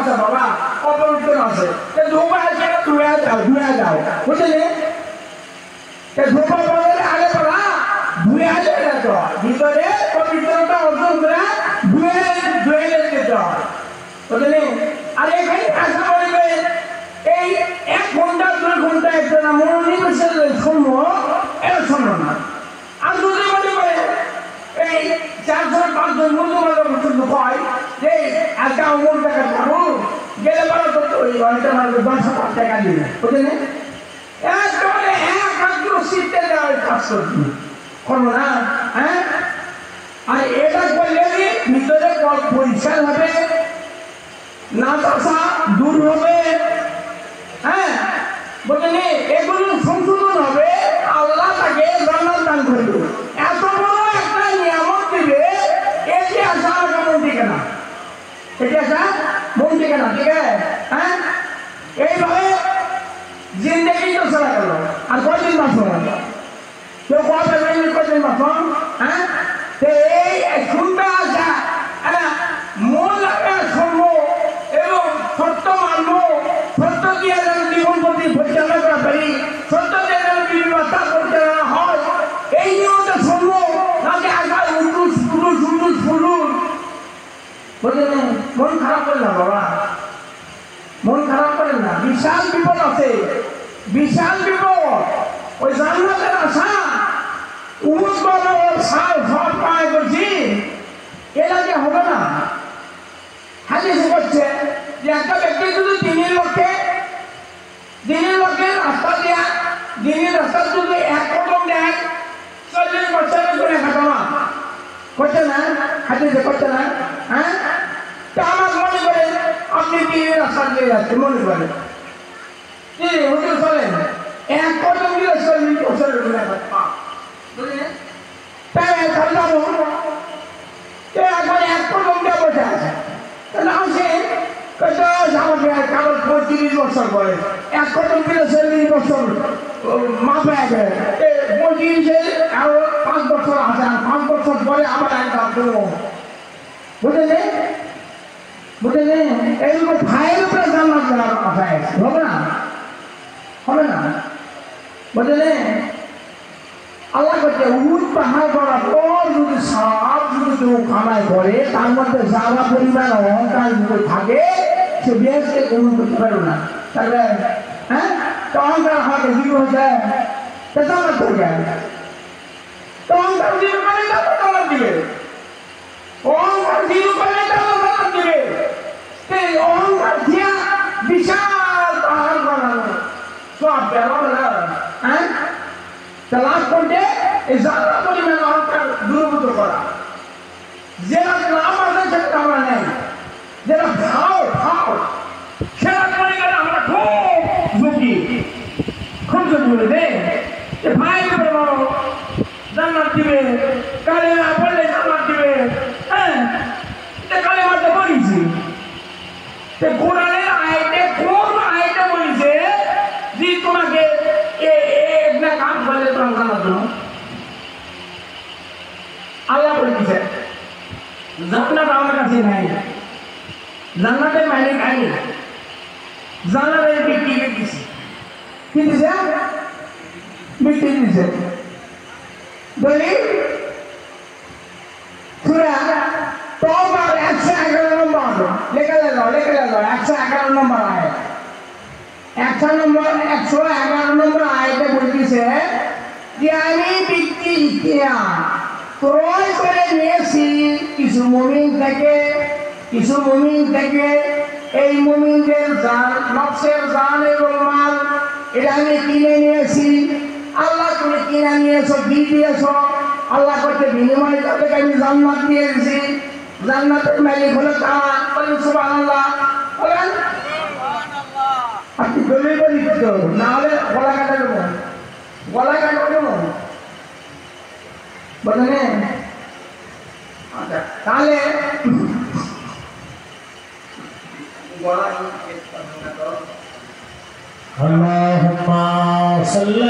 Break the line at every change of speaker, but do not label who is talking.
আছে বাবা অপবিত্র আছে ধোপা আছে ধুয়ে যাও বুঝলি ধোপা বদলে আগে বলা ধুয়ে যায় না তো ভিতরে পবিত্রতা অর্জন করে ধুয়ে যেতে হয় বুঝলি আর এখানে আসা বলবে এই 1 ঘন্টা 2 ঘন্টা একটা না মনোনিবেশের শুনবো এটা শুনবো না আর যদি মনে করে এই 4-5 মূল্যবান পর্যন্ত হয় যে একটা অমূল টাকা পাবো গেলে বলো তো ওই ঘন্টা মারবে 10,000 টাকা দিবে বুঝলি একেবারে একাগ্র শীতে দেওয়া কাজ করছি করবো না হ্যাঁ আর এটা করলে ভিতরে পরিষ্কার হবে না দশা দূর হবে হ্যাঁ বুঝলি এগুলো সংশোধন হবে আল্লাহ তাকে জান্নাত দান করবে এত বড় একটা নিয়ামত দিবে এটি আসা মন থেকে না এটি আসা মন থেকে না ঠিক আছে হ্যাঁ এইভাবে জিন্দগি তো চলা গেল আর কয়দিন বাঁচব কেউ কবে কয়দিন বাঁচব হ্যাঁ এই শুনতে আসা মন লাগা শুনবো এবং সত্য মানবো সত্য দিয়ে যেন জীবন প্রতি পরিচালনা করা পারি সত্য দিয়ে যেন ব্যবস্থা পরিচালনা হয় এই নিয়মটা শুনবো নাকি আগায় উল্টুস বুঝলেন মন খারাপ করেন না বাবা মন খারাপ করেন না বিশাল বিপদ আছে বিশাল বিপদ ওই জান্নাতের আশা সাল সব পায় করছি এরা যে হবে না হাদিসে বলছে যে একটা ব্যক্তি যদি দিনের লক্ষ্যে রাস্তা দেয়া দিনের রাস্তা যদি 1 কদম দেয় 40 বছরের করে ঘটনা করছে না হাদিসে করছে না হ্যাঁ তা আমার মনে করেন আপনি দিনের রাস্তা দিয়ে যাচ্ছেন মনে করেন কি হুজুর চলেন 1 কদম দিলে 40 বছরের করে ঘটনা বুঝলেন তাই একবার 1 কদম দিয়ে বসে আছে আসে আমাকে কারণ 35 বছর বয়স 1 কদম দিলে 40 বছর মাপে 35 আরো 5 বছর আছে আর 5 বছর পরে আবার একটা বুঝলেন এইরকম ভাইয়ের উপরে জান্নাত দেওয়ার কথা হবে না বুঝলেন আল্লাহ করছে উহুদ পাহাড় করার পর যদি সব যদি কেউ কামাই করে তার মধ্যে যারা পরিমাণ অহংকার যদি থাকে সে বেশকে গ্রহণ করতে পারবে না তাহলে হ্যাঁ তো অহংকার হওয়াকে জিরো হয়ে যায় তা জান্নাত হয়ে যায় তো অহংকার জিরো করে তারপর জান্নাত দিবে অহংকার জিরো করে তারপর জান্নাত দিবে সেই অহংকার দিয়া বিশাল পাহাড় বানানো সব বেরোবে না হ্যাঁ তালাশ করতে এই যারা পরিমাণ অহংকার দূরীভূত করা যেটা নাম আছে সেটা আমরা নেই যেটা ভাও সেটা মনে করে আমরা খুব ঝুঁকি বলে দে ভাই জান্নাত দিবে কালে না পড়লে জান্নাত দিবে হ্যাঁ কালে মারতে বলেছি কোরআনের আয়াতে কোন আয়াতে বলেছে যে তোমাকে একটা কাম করলে তোমার জান্নাত দেব আল্লাহ বলেছে জান্নাত আমার কাছে নাই জান্নাতের মালিক আমি জান্নাতের বিক্রি দিছি কি দিছে বিক্রি দিছে বলি সূরা তওবা 111 নম্বর লেখা দাও 111 নম্বর আয়াত 111 নম্বর আয়াতে বলতেছে যে আমি বিক্রি ক্রয় করে নিয়েছি কিছু মুমিন থেকে এই মুমিনদের নফসের জান এবং মাল এটা আমি কিনে নিয়েছি আল্লাহ তুমি কিনে নিয়েছো কি দিয়েছো আল্লাহ করতে বিনিময় তাদেরকে আমি জান্নাত দিয়েছি জান্নাতের মালিক হলো তারা বলেন সুবহানাল্লাহ বলেন আপনি দলিল বলি তো না হলে গলা কাটা দেবো বলেন আচ্ছা তাহলে
اللهم صل